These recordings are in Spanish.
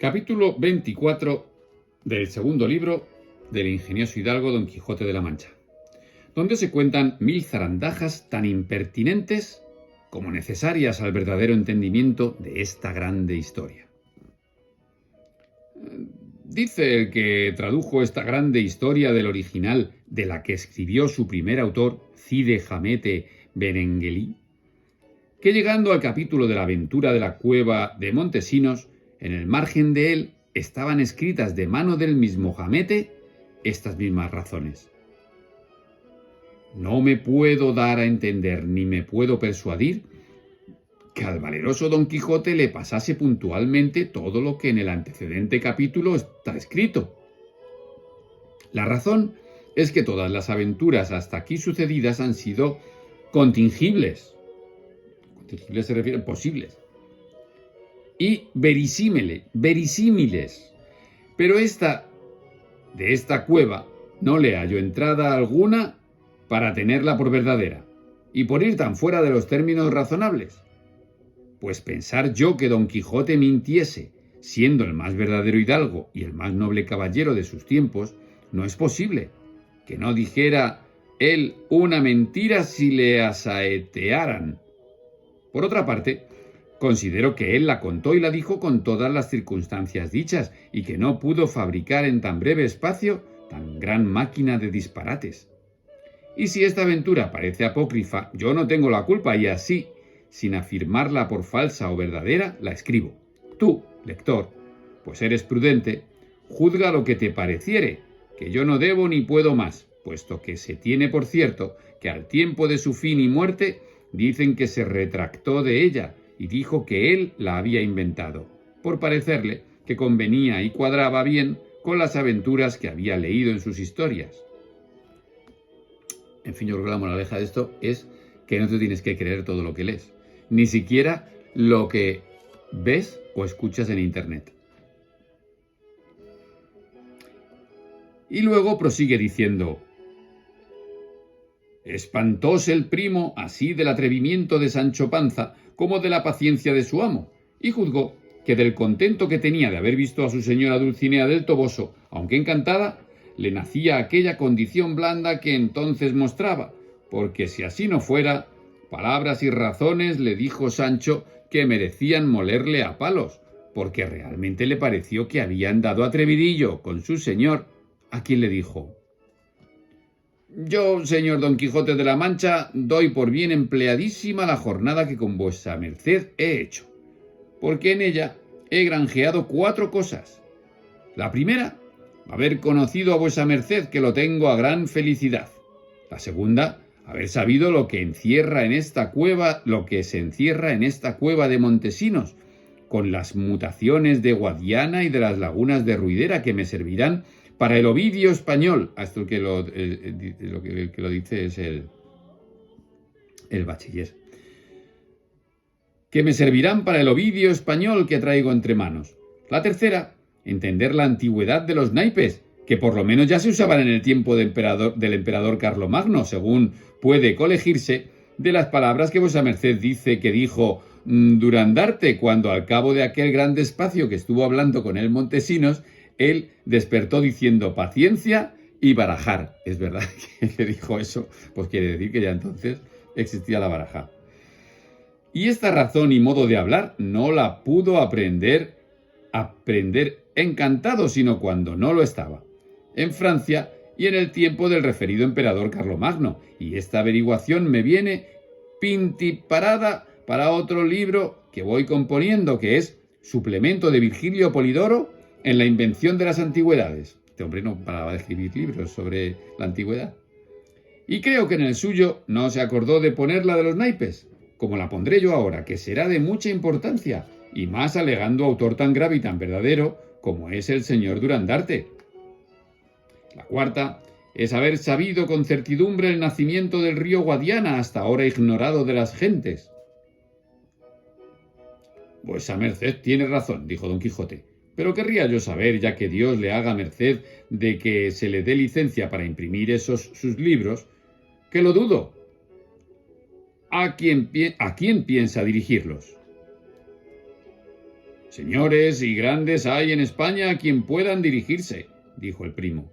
Capítulo 24 del segundo libro del ingenioso hidalgo Don Quijote de la Mancha, donde se cuentan 1000 zarandajas tan impertinentes como necesarias al verdadero entendimiento de esta grande historia. Dice el que tradujo esta grande historia del original de la que escribió su primer autor, Cide Hamete Benengeli, que llegando al capítulo de la aventura de la cueva de Montesinos, en el margen de él estaban escritas de mano del mismo Hamete estas mismas razones. No me puedo dar a entender ni me puedo persuadir que al valeroso Don Quijote le pasase puntualmente todo lo que en el antecedente capítulo está escrito. La razón es que todas las aventuras hasta aquí sucedidas han sido contingibles. Contingibles se refiere a posibles. Y verisímiles. Pero de esta cueva no le hallo entrada alguna para tenerla por verdadera, y por ir tan fuera de los términos razonables. Pues pensar yo que Don Quijote mintiese, siendo el más verdadero hidalgo y el más noble caballero de sus tiempos, no es posible. Que no dijera él una mentira si le asaetearan. Por otra parte, considero que él la contó y la dijo con todas las circunstancias dichas, y que no pudo fabricar en tan breve espacio tan gran máquina de disparates. Y si esta aventura parece apócrifa, yo no tengo la culpa, y así, sin afirmarla por falsa o verdadera, la escribo. Tú, lector, pues eres prudente, juzga lo que te pareciere, que yo no debo ni puedo más, puesto que se tiene por cierto que al tiempo de su fin y muerte dicen que se retractó de ella y dijo que él la había inventado, por parecerle que convenía y cuadraba bien con las aventuras que había leído en sus historias. En fin, yo creo que la moraleja de esto es que no te tienes que creer todo lo que lees, ni siquiera lo que ves o escuchas en internet. Y luego prosigue diciendo: espantóse el primo así del atrevimiento de Sancho Panza como de la paciencia de su amo, y juzgó que del contento que tenía de haber visto a su señora Dulcinea del Toboso, aunque encantada, le nacía aquella condición blanda que entonces mostraba, porque si así no fuera, palabras y razones le dijo Sancho que merecían molerle a palos, porque realmente le pareció que había andado atrevidillo con su señor, a quien le dijo: yo, señor Don Quijote de la Mancha, doy por bien empleadísima la jornada que con vuesa merced he hecho, porque en ella he granjeado 4 cosas. La primera, haber conocido a vuesa merced, que lo tengo a gran felicidad. La segunda, haber sabido lo que se encierra en esta cueva de Montesinos, con las mutaciones de Guadiana y de las lagunas de Ruidera, que me servirán para el Ovidio español. Hasta el que lo dice es el bachiller. Que me servirán para el Ovidio español que traigo entre manos. La tercera, entender la antigüedad de los naipes, que por lo menos ya se usaban en el tiempo del emperador Carlomagno, según puede colegirse de las palabras que vuesa merced dice que dijo Durandarte, cuando al cabo de aquel gran despacio que estuvo hablando con él Montesinos, él despertó diciendo paciencia y barajar. Es verdad que dijo eso, pues quiere decir que ya entonces existía la baraja. Y esta razón y modo de hablar no la pudo aprender encantado, sino cuando no lo estaba, en Francia y en el tiempo del referido emperador Carlomagno. Y esta averiguación me viene pintiparada para otro libro que voy componiendo, que es Suplemento de Virgilio Polidoro en la invención de las antigüedades. Este hombre no paraba de escribir libros sobre la antigüedad. Y creo que en el suyo no se acordó de poner la de los naipes, como la pondré yo ahora, que será de mucha importancia, y más alegando autor tan grave y tan verdadero como es el señor Durandarte. La cuarta es haber sabido con certidumbre el nacimiento del río Guadiana, hasta ahora ignorado de las gentes. Vuesa merced tiene razón, dijo Don Quijote, pero querría yo saber, ya que Dios le haga merced de que se le dé licencia para imprimir sus libros, que lo dudo. ¿A quién piensa dirigirlos? Señores y grandes hay en España a quien puedan dirigirse, dijo el primo.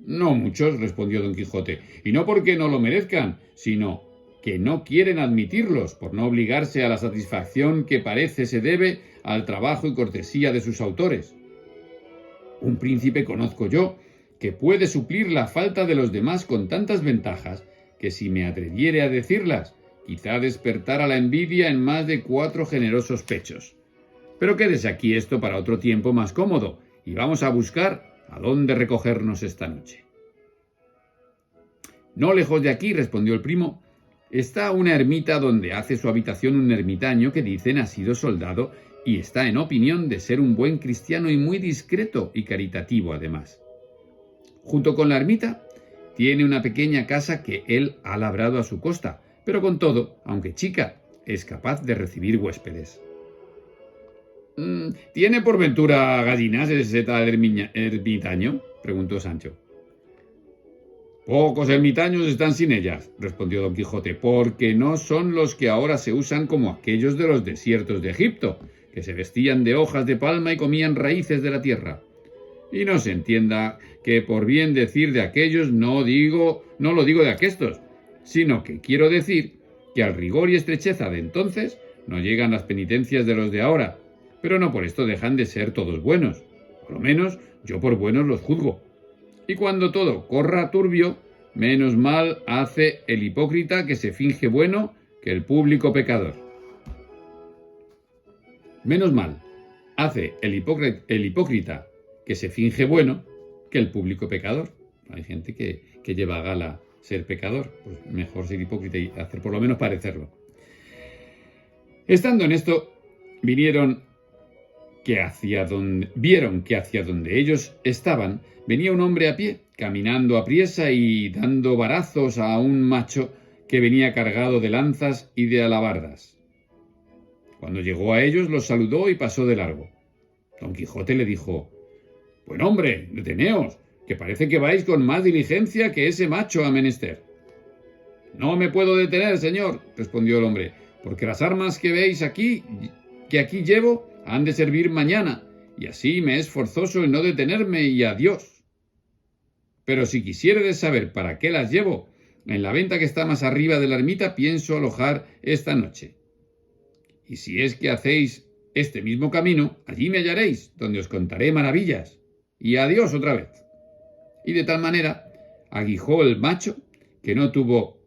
No muchos, respondió don Quijote, y no porque no lo merezcan, sino que no quieren admitirlos por no obligarse a la satisfacción que parece se debe al trabajo y cortesía de sus autores. Un príncipe conozco yo que puede suplir la falta de los demás con tantas ventajas que si me atreviere a decirlas, quizá despertara la envidia en más de 4 generosos pechos. Pero quédese aquí esto para otro tiempo más cómodo, y vamos a buscar a dónde recogernos esta noche. No lejos de aquí, respondió el primo, está una ermita donde hace su habitación un ermitaño que dicen ha sido soldado y está en opinión de ser un buen cristiano y muy discreto y caritativo además. Junto con la ermita tiene una pequeña casa que él ha labrado a su costa, pero con todo, aunque chica, es capaz de recibir huéspedes. ¿Tiene por ventura gallinas ese tal ermitaño?, preguntó Sancho. Pocos ermitaños están sin ellas, respondió don Quijote, porque no son los que ahora se usan como aquellos de los desiertos de Egipto, que se vestían de hojas de palma y comían raíces de la tierra. Y no se entienda que por bien decir de aquellos no lo digo de aquestos, sino que quiero decir que al rigor y estrecheza de entonces no llegan las penitencias de los de ahora, pero no por esto dejan de ser todos buenos, por lo menos yo por buenos los juzgo. Y cuando todo corra turbio, menos mal hace el hipócrita que se finge bueno que el público pecador. Menos mal hace el hipócrita que se finge bueno que el público pecador. Hay gente que lleva a gala ser pecador, pues mejor ser hipócrita y hacer por lo menos parecerlo. Estando en esto, vieron que hacia donde ellos estaban venía un hombre a pie, caminando apriesa y dando varazos a un macho que venía cargado de lanzas y de alabardas. Cuando llegó a ellos los saludó y pasó de largo. Don Quijote le dijo: «Buen hombre, deteneos, que parece que vais con más diligencia que ese macho ha menester». «No me puedo detener, señor», respondió el hombre, «porque las armas que veis aquí llevo han de servir mañana, y así me es forzoso el no detenerme y adiós. Pero si quisiéredes saber para qué las llevo, en la venta que está más arriba de la ermita pienso alojar esta noche. Y si es que hacéis este mismo camino, allí me hallaréis, donde os contaré maravillas. Y adiós otra vez». Y de tal manera aguijó el macho que no tuvo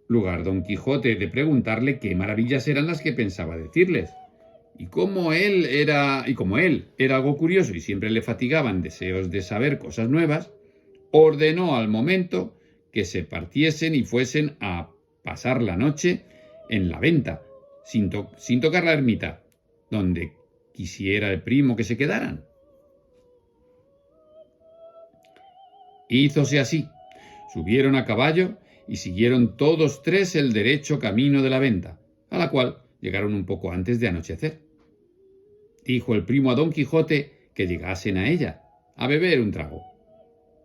lugar don Quijote de preguntarle qué maravillas eran las que pensaba decirles. Y como él era algo curioso y siempre le fatigaban deseos de saber cosas nuevas, ordenó al momento que se partiesen y fuesen a pasar la noche en la venta, sin tocar la ermita, donde quisiera el primo que se quedaran. Hízose así. Subieron a caballo y siguieron todos tres el derecho camino de la venta, a la cual llegaron un poco antes de anochecer. Dijo el primo a don Quijote que llegasen a ella, a beber un trago.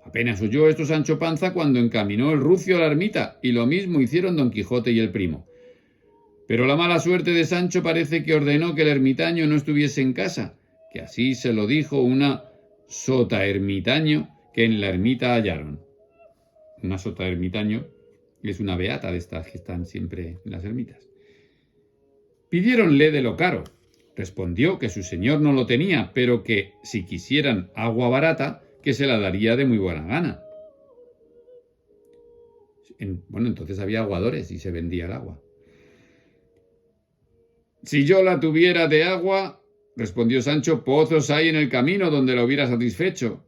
Apenas oyó esto Sancho Panza cuando encaminó el rucio a la ermita, y lo mismo hicieron don Quijote y el primo. Pero la mala suerte de Sancho parece que ordenó que el ermitaño no estuviese en casa, que así se lo dijo una sotaermitaño que en la ermita hallaron. Una sotaermitaño es una beata de estas que están siempre en las ermitas. Pidiéronle de lo caro. Respondió que su señor no lo tenía, pero que si quisieran agua barata, que se la daría de muy buena gana. Entonces había aguadores y se vendía el agua. «Si yo la tuviera de agua», respondió Sancho, «pozos hay en el camino donde la hubiera satisfecho.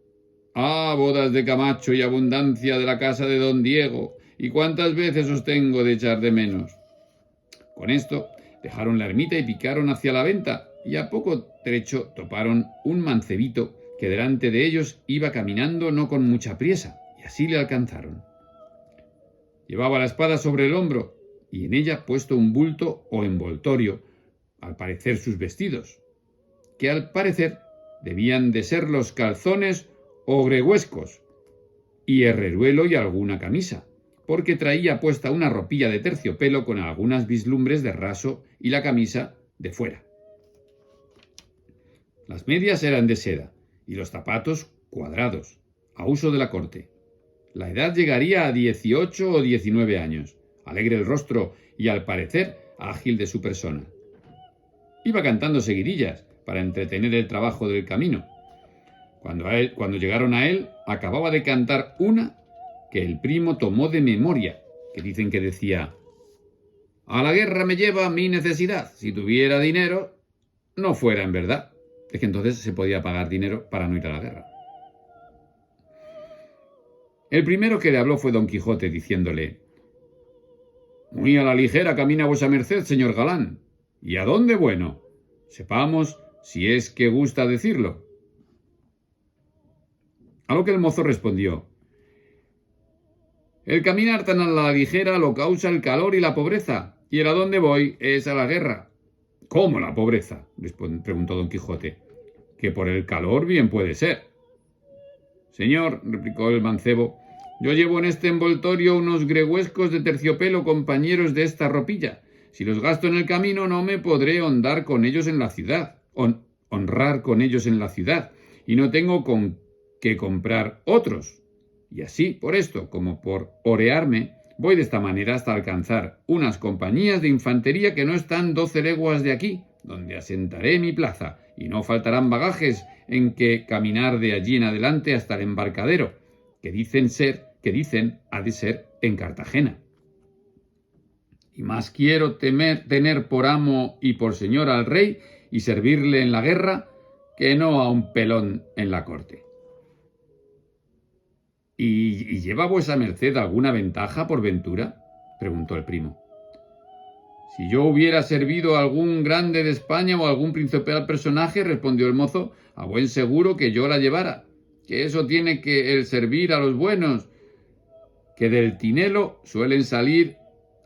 Ah, bodas de Camacho y abundancia de la casa de don Diego, y cuántas veces os tengo de echar de menos». Con esto dejaron la ermita y picaron hacia la venta, y a poco trecho toparon un mancebito que delante de ellos iba caminando no con mucha priesa, y así le alcanzaron. Llevaba la espada sobre el hombro, y en ella puesto un bulto o envoltorio, al parecer sus vestidos, que al parecer debían de ser los calzones o gregüescos, y herreruelo y alguna camisa, porque traía puesta una ropilla de terciopelo con algunas vislumbres de raso y la camisa de fuera. Las medias eran de seda y los zapatos cuadrados, a uso de la corte. La edad llegaría a 18 o 19 años, alegre el rostro y, al parecer, ágil de su persona. Iba cantando seguidillas para entretener el trabajo del camino. Cuando llegaron a él, acababa de cantar una que el primo tomó de memoria, que dicen que decía: «A la guerra me lleva mi necesidad. Si tuviera dinero, no fuera en verdad». Es que entonces se podía pagar dinero para no ir a la guerra. El primero que le habló fue Don Quijote, diciéndole: «Muy a la ligera camina vuesa merced, señor galán. ¿Y a dónde bueno? Sepamos si es que gusta decirlo». A lo que el mozo respondió: «El caminar tan a la ligera lo causa el calor y la pobreza, y el a dónde voy es a la guerra». «¿Cómo la pobreza?», preguntó Don Quijote. «Que por el calor bien puede ser». «Señor», replicó el mancebo, «yo llevo en este envoltorio unos gregüescos de terciopelo compañeros de esta ropilla. Si los gasto en el camino, no me podré honrar con ellos en la ciudad, y no tengo con qué comprar otros. Y así, por esto, como por orearme, voy de esta manera hasta alcanzar unas compañías de infantería que no están 12 leguas de aquí, donde asentaré mi plaza, y no faltarán bagajes en que caminar de allí en adelante hasta el embarcadero, que dicen ha de ser en Cartagena. Y más quiero tener por amo y por señor al rey y servirle en la guerra que no a un pelón en la corte». ¿Y lleva vuesa merced alguna ventaja por ventura?, preguntó el primo. «Si yo hubiera servido a algún grande de España o a algún principal personaje», respondió el mozo, «a buen seguro que yo la llevara, que eso tiene que el servir a los buenos, que del tinelo suelen salir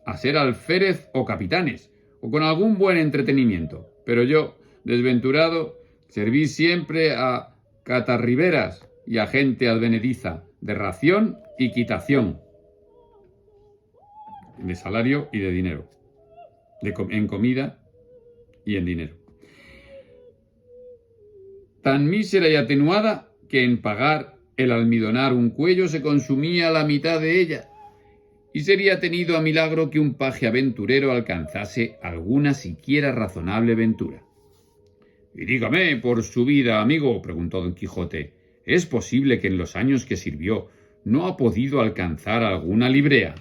a ser alférez o capitanes, o con algún buen entretenimiento. Pero yo, desventurado, serví siempre a catarriberas y a gente advenediza, de ración y quitación, de salario y de dinero, en comida y en dinero, tan mísera y atenuada que en pagar el almidonar un cuello se consumía la mitad de ella, y sería tenido a milagro que un paje aventurero alcanzase alguna siquiera razonable ventura». «Y dígame, por su vida, amigo», preguntó Don Quijote, «¿es posible que en los años que sirvió no ha podido alcanzar alguna librea?».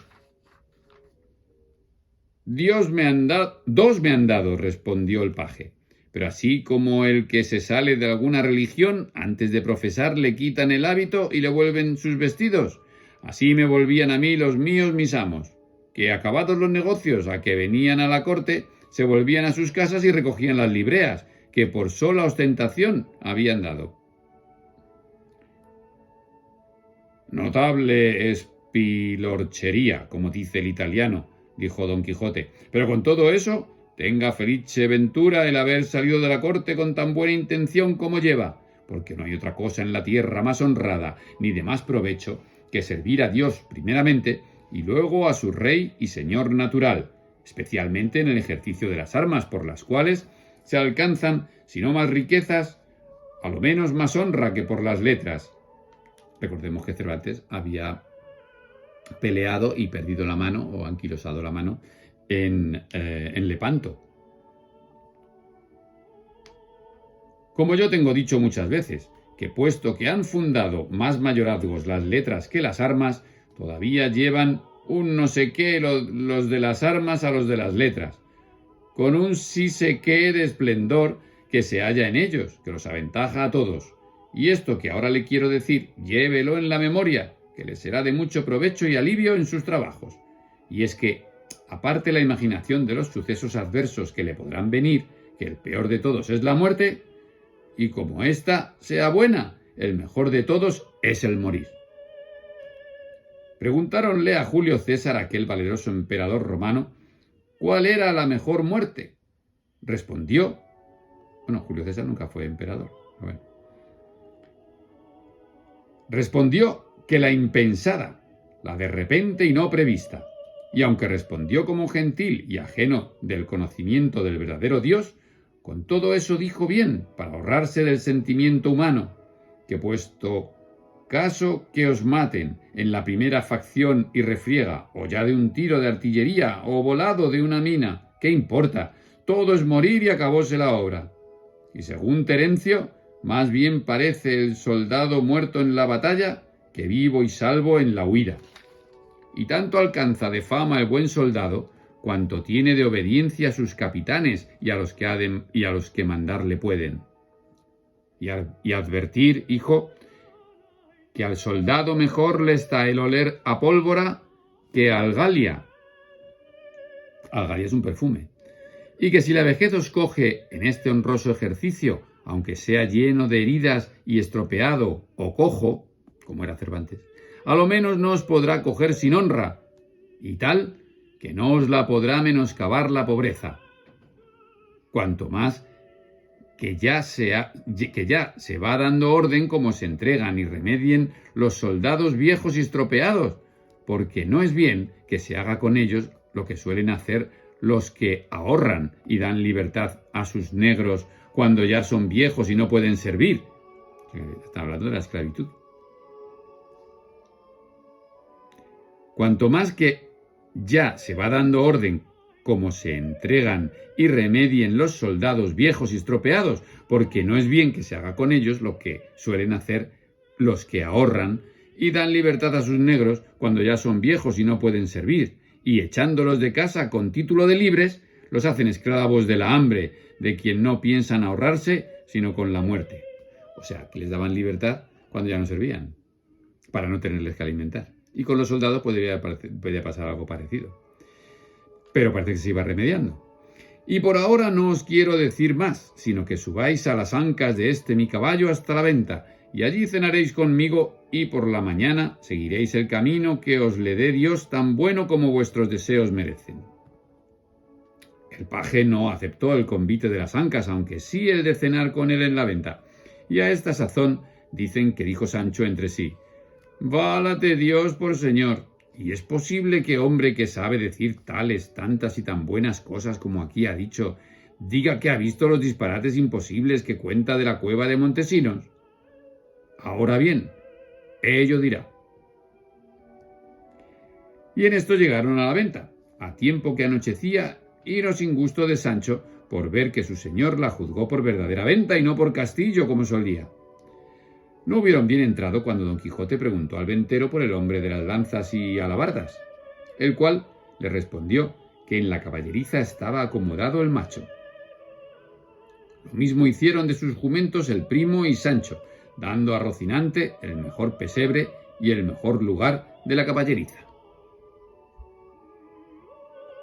«Dos me han dado», respondió el paje, «pero así como el que se sale de alguna religión, antes de profesar le quitan el hábito y le vuelven sus vestidos, así me volvían a mí los míos mis amos, que acabados los negocios a que venían a la corte, se volvían a sus casas y recogían las libreas que por sola ostentación habían dado». «Notable espilorchería, como dice el italiano», dijo Don Quijote, «pero con todo eso, tenga felice ventura el haber salido de la corte con tan buena intención como lleva, porque no hay otra cosa en la tierra más honrada ni de más provecho que servir a Dios primeramente y luego a su rey y señor natural, especialmente en el ejercicio de las armas, por las cuales se alcanzan, si no más riquezas, a lo menos más honra que por las letras». Recordemos que Cervantes había peleado y perdido la mano, o anquilosado la mano, en Lepanto. Como yo tengo dicho muchas veces, que puesto que han fundado más mayorazgos las letras que las armas, todavía llevan un no sé qué los de las armas a los de las letras, con un sí sé qué de esplendor que se halla en ellos, que los aventaja a todos. Y esto que ahora le quiero decir, llévelo en la memoria, que le será de mucho provecho y alivio en sus trabajos. Y es que, aparte la imaginación de los sucesos adversos que le podrán venir, que el peor de todos es la muerte, y como ésta sea buena, el mejor de todos es el morir. Preguntáronle a Julio César, aquel valeroso emperador romano, cuál era la mejor muerte. Respondió, Julio César nunca fue emperador, respondió que la impensada, la de repente y no prevista. Y aunque respondió como gentil y ajeno del conocimiento del verdadero Dios, Con todo eso dijo bien, para ahorrarse del sentimiento humano, que puesto caso que os maten en la primera facción y refriega, o ya de un tiro de artillería, o volado de una mina, ¿qué importa? Todo es morir y acabóse la obra. Y según Terencio, más bien parece el soldado muerto en la batalla que vivo y salvo en la huida. Y tanto alcanza de fama el buen soldado, cuanto tiene de obediencia a sus capitanes y a los que mandarle pueden. Y advertir, hijo, que al soldado mejor le está el oler a pólvora que a algalia. Algalia es un perfume. Y que si la vejez os coge en este honroso ejercicio, aunque sea lleno de heridas y estropeado o cojo, como era Cervantes, a lo menos no os podrá coger sin honra, y tal que no os la podrá menoscabar la pobreza. Cuanto más que ya se va dando orden cómo se entregan y remedien los soldados viejos y estropeados, porque no es bien que se haga con ellos lo que suelen hacer los que ahorran y dan libertad a sus negros cuando ya son viejos y no pueden servir. Están hablando de la esclavitud. Cuanto más que ya se va dando orden cómo se entregan y remedien los soldados viejos y estropeados, porque no es bien que se haga con ellos lo que suelen hacer los que ahorran y dan libertad a sus negros cuando ya son viejos y no pueden servir, y echándolos de casa con título de libres, los hacen esclavos de la hambre, de quien no piensan ahorrarse, sino con la muerte. O sea, que les daban libertad cuando ya no servían, para no tenerles que alimentar. Y con los soldados podría pasar algo parecido. Pero parece que se iba remediando. Y por ahora no os quiero decir más, sino que subáis a las ancas de este mi caballo hasta la venta, y allí cenaréis conmigo, y por la mañana seguiréis el camino que os le dé Dios tan bueno como vuestros deseos merecen. El paje no aceptó el convite de las ancas, aunque sí el de cenar con él en la venta. Y a esta sazón dicen que dijo Sancho entre sí: «Válate Dios por señor, y es posible que hombre que sabe decir tales, tantas y tan buenas cosas como aquí ha dicho, diga que ha visto los disparates imposibles que cuenta de la cueva de Montesinos. Ahora bien, ello dirá». Y en esto llegaron a la venta, a tiempo que anochecía, y no sin gusto de Sancho, por ver que su señor la juzgó por verdadera venta y no por castillo como solía. No hubieron bien entrado cuando don Quijote preguntó al ventero por el hombre de las lanzas y alabardas, el cual le respondió que en la caballeriza estaba acomodado el macho. Lo mismo hicieron de sus jumentos el primo y Sancho, dando a Rocinante el mejor pesebre y el mejor lugar de la caballeriza.